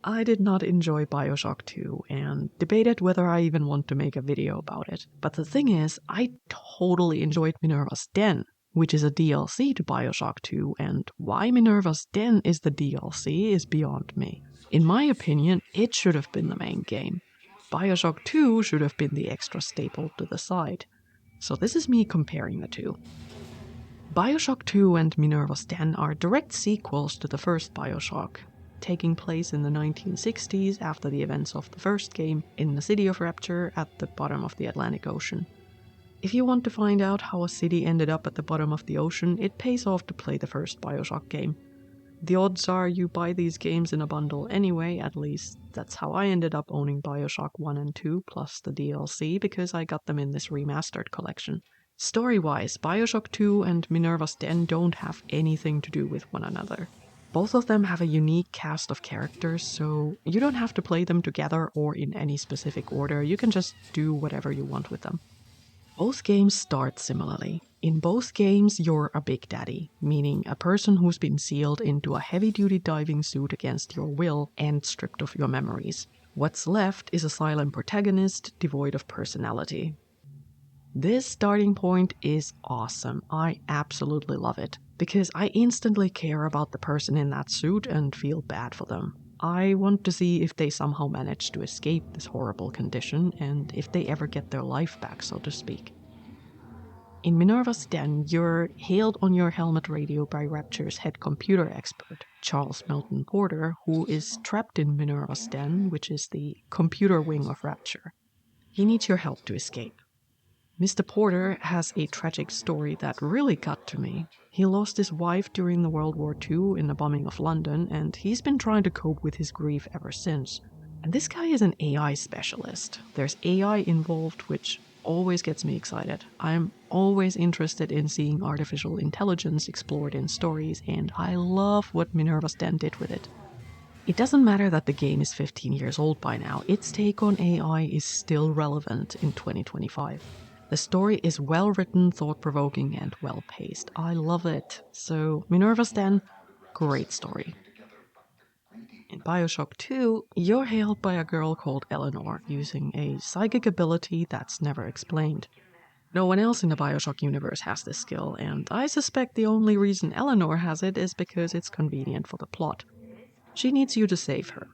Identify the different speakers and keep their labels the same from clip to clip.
Speaker 1: I did not enjoy BioShock 2 and debated whether I even want to make a video about it. But the thing is, I totally enjoyed Minerva's Den, which is a DLC to BioShock 2, and why Minerva's Den is the DLC is beyond me. In my opinion, it should have been the main game. BioShock 2 should have been the extra staple to the side. So this is me comparing the two. BioShock 2 and Minerva's Den are direct sequels to the first BioShock, taking place in the 1960s after the events of the first game in the city of Rapture at the bottom of the Atlantic Ocean. If you want to find out how a city ended up at the bottom of the ocean, it pays off to play the first BioShock game. The odds are you buy these games in a bundle anyway, at least that's how I ended up owning BioShock 1 and 2 plus the DLC because I got them in this remastered collection. Story-wise, BioShock 2 and Minerva's Den don't have anything to do with one another. Both of them have a unique cast of characters, so you don't have to play them together or in any specific order, you can just do whatever you want with them. Both games start similarly. In both games, you're a Big Daddy, meaning a person who's been sealed into a heavy-duty diving suit against your will and stripped of your memories. What's left is a silent protagonist devoid of personality. This starting point is awesome. I absolutely love it, because I instantly care about the person in that suit and feel bad for them. I want to see if they somehow manage to escape this horrible condition and if they ever get their life back, so to speak. In Minerva's Den, you're hailed on your helmet radio by Rapture's head computer expert, Charles Melton Porter, who is trapped in Minerva's Den, which is the computer wing of Rapture. He needs your help to escape. Mr. Porter has a tragic story that really got to me. He lost his wife during the World War II in the bombing of London, and he's been trying to cope with his grief ever since. And this guy is an AI specialist. There's AI involved, which always gets me excited. I'm always interested in seeing artificial intelligence explored in stories, and I love what Minerva's Den did with it. It doesn't matter that the game is 15 years old by now, its take on AI is still relevant in 2025. The story is well written, thought-provoking, and well-paced. I love it. So, Minerva's Den, great story. In BioShock 2, you're hailed by a girl called Eleanor, using a psychic ability that's never explained. No one else in the BioShock universe has this skill, and I suspect the only reason Eleanor has it is because it's convenient for the plot. She needs you to save her.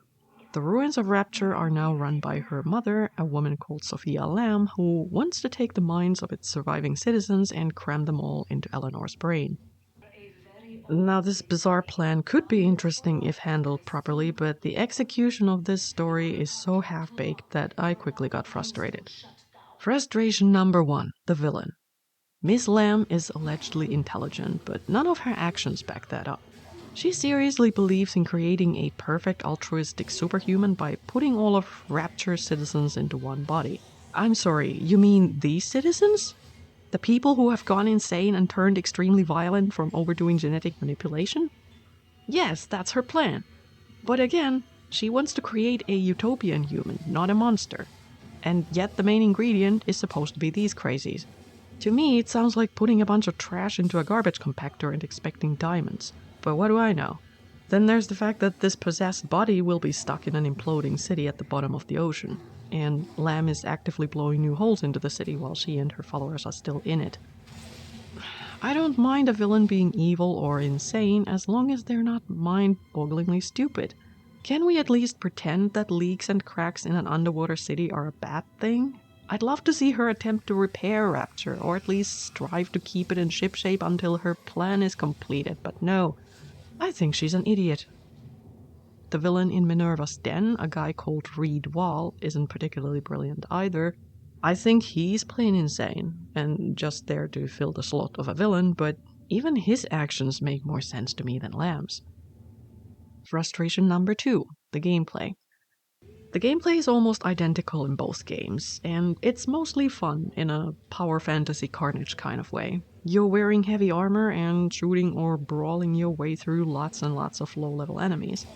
Speaker 1: The ruins of Rapture are now run by her mother, a woman called Sophia Lamb, who wants to take the minds of its surviving citizens and cram them all into Eleanor's brain. Now, this bizarre plan could be interesting if handled properly, but the execution of this story is so half-baked that I quickly got frustrated. Frustration number 1, the villain. Miss Lamb is allegedly intelligent, but none of her actions back that up. She seriously believes in creating a perfect altruistic superhuman by putting all of Rapture's citizens into one body. I'm sorry, you mean these citizens? The people who have gone insane and turned extremely violent from overdoing genetic manipulation? Yes, that's her plan. But again, she wants to create a utopian human, not a monster. And yet the main ingredient is supposed to be these crazies. To me, it sounds like putting a bunch of trash into a garbage compactor and expecting diamonds. But what do I know? Then there's the fact that this possessed body will be stuck in an imploding city at the bottom of the ocean, and Lamb is actively blowing new holes into the city while she and her followers are still in it. I don't mind a villain being evil or insane as long as they're not mind-bogglingly stupid. Can we at least pretend that leaks and cracks in an underwater city are a bad thing? I'd love to see her attempt to repair Rapture, or at least strive to keep it in shipshape until her plan is completed, but no. I think she's an idiot. The villain in Minerva's Den, a guy called Reed Wall, isn't particularly brilliant either. I think he's plain insane, and just there to fill the slot of a villain, but even his actions make more sense to me than Lamb's. Frustration number 2, the gameplay. The gameplay is almost identical in both games, and it's mostly fun in a power fantasy carnage kind of way. You're wearing heavy armor and shooting or brawling your way through lots and lots of low-level enemies.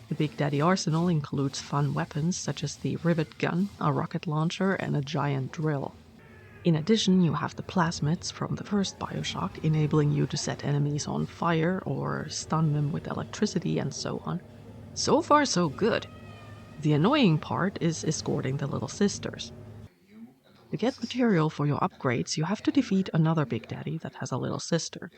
Speaker 1: The Big Daddy arsenal includes fun weapons such as the rivet gun, a rocket launcher, and a giant drill. In addition, you have the plasmids from the first BioShock, enabling you to set enemies on fire or stun them with electricity and so on. So far, so good. The annoying part is escorting the little sisters. To get material for your upgrades, you have to defeat another Big Daddy that has a little sister.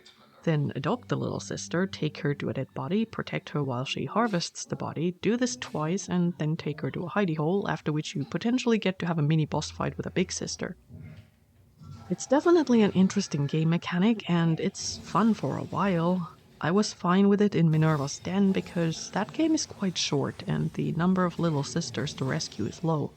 Speaker 1: Then adopt the little sister, take her to a dead body, protect her while she harvests the body, do this twice, and then take her to a hidey hole, after which you potentially get to have a mini boss fight with a big sister. It's definitely an interesting game mechanic, and it's fun for a while. I was fine with it in Minerva's Den because that game is quite short and the number of little sisters to rescue is low.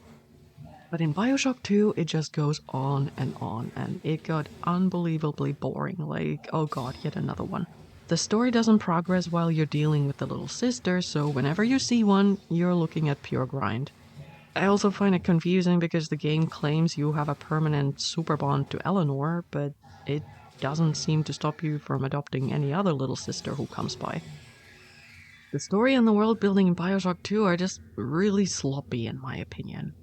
Speaker 1: But in BioShock 2, it just goes on, and it got unbelievably boring, like, oh god, yet another one. The story doesn't progress while you're dealing with the little sister, so whenever you see one, you're looking at pure grind. I also find it confusing because the game claims you have a permanent super bond to Eleanor, but it doesn't seem to stop you from adopting any other little sister who comes by. The story and the world building in BioShock 2 are just really sloppy in my opinion.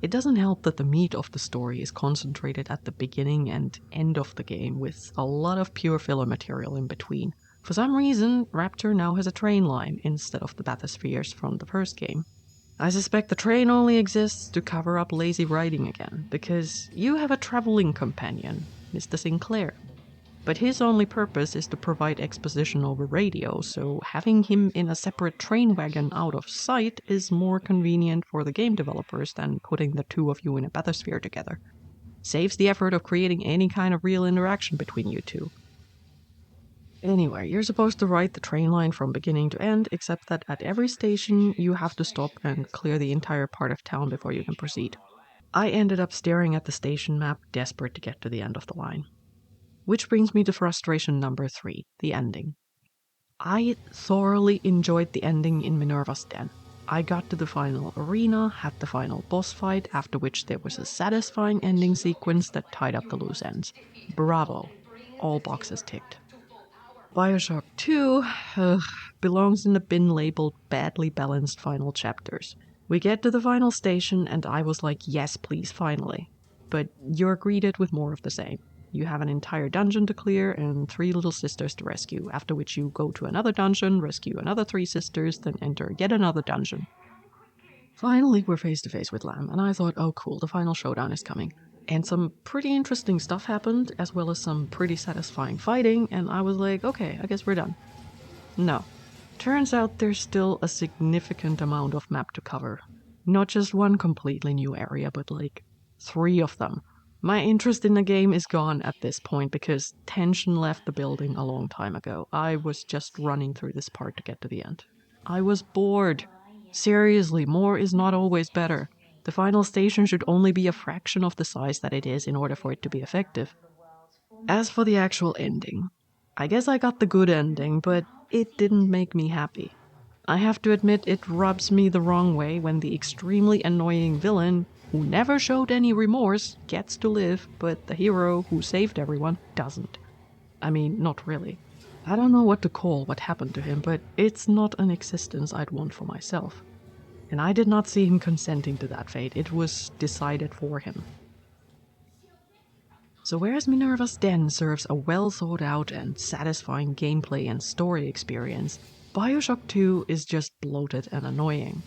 Speaker 1: It doesn't help that the meat of the story is concentrated at the beginning and end of the game, with a lot of pure filler material in between. For some reason, Rapture now has a train line instead of the bathyspheres from the first game. I suspect the train only exists to cover up lazy writing again, because you have a traveling companion, Mr. Sinclair. But his only purpose is to provide exposition over radio, so having him in a separate train wagon out of sight is more convenient for the game developers than putting the two of you in a bathysphere together. Saves the effort of creating any kind of real interaction between you two. Anyway, you're supposed to ride the train line from beginning to end, except that at every station you have to stop and clear the entire part of town before you can proceed. I ended up staring at the station map, desperate to get to the end of the line. Which brings me to frustration number 3, the ending. I thoroughly enjoyed the ending in Minerva's Den. I got to the final arena, had the final boss fight, after which there was a satisfying ending sequence that tied up the loose ends. Bravo. All boxes ticked. BioShock 2 belongs in the bin labeled badly balanced final chapters. We get to the final station and I was like, yes please, finally. But you're greeted with more of the same. You have an entire dungeon to clear and 3 little sisters to rescue, after which you go to another dungeon, rescue another 3 sisters, then enter yet another dungeon. Finally, we're face to face with Lamb, and I thought, oh cool, the final showdown is coming. And some pretty interesting stuff happened, as well as some pretty satisfying fighting, and I was like, okay, I guess we're done. No. Turns out there's still a significant amount of map to cover. Not just one completely new area, but like 3 of them. My interest in the game is gone at this point because tension left the building a long time ago. I was just running through this part to get to the end. I was bored. Seriously, more is not always better. The final station should only be a fraction of the size that it is in order for it to be effective. As for the actual ending, I guess I got the good ending, but it didn't make me happy. I have to admit it rubs me the wrong way when the extremely annoying villain, who never showed any remorse, gets to live, but the hero who saved everyone doesn't. I mean, not really. I don't know what to call what happened to him, but it's not an existence I'd want for myself. And I did not see him consenting to that fate, it was decided for him. So whereas Minerva's Den serves a well thought out and satisfying gameplay and story experience, BioShock 2 is just bloated and annoying.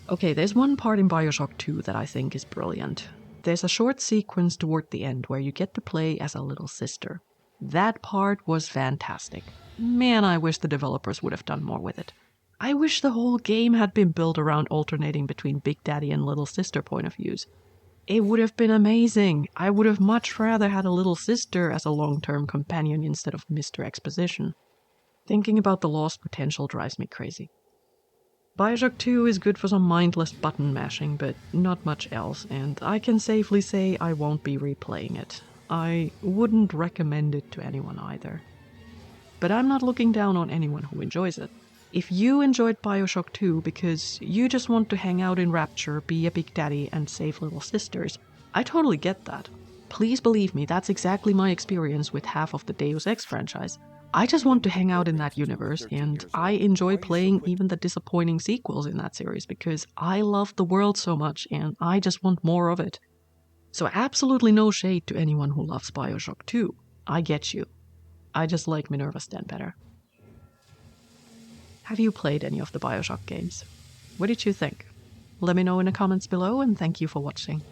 Speaker 1: Okay, there's one part in BioShock 2 that I think is brilliant. There's a short sequence toward the end where you get to play as a little sister. That part was fantastic. Man, I wish the developers would have done more with it. I wish the whole game had been built around alternating between Big Daddy and Little Sister point of views. It would have been amazing. I would have much rather had a little sister as a long-term companion instead of Mr. Exposition. Thinking about the lost potential drives me crazy. BioShock 2 is good for some mindless button mashing, but not much else, and I can safely say I won't be replaying it. I wouldn't recommend it to anyone either. But I'm not looking down on anyone who enjoys it. If you enjoyed BioShock 2 because you just want to hang out in Rapture, be a Big Daddy, and save little sisters, I totally get that. Please believe me, that's exactly my experience with half of the Deus Ex franchise. I just want to hang out in that universe, and I enjoy playing even the disappointing sequels in that series because I love the world so much and I just want more of it. So absolutely no shade to anyone who loves BioShock 2. I get you. I just like Minerva's Den better. Have you played any of the BioShock games? What did you think? Let me know in the comments below, and thank you for watching.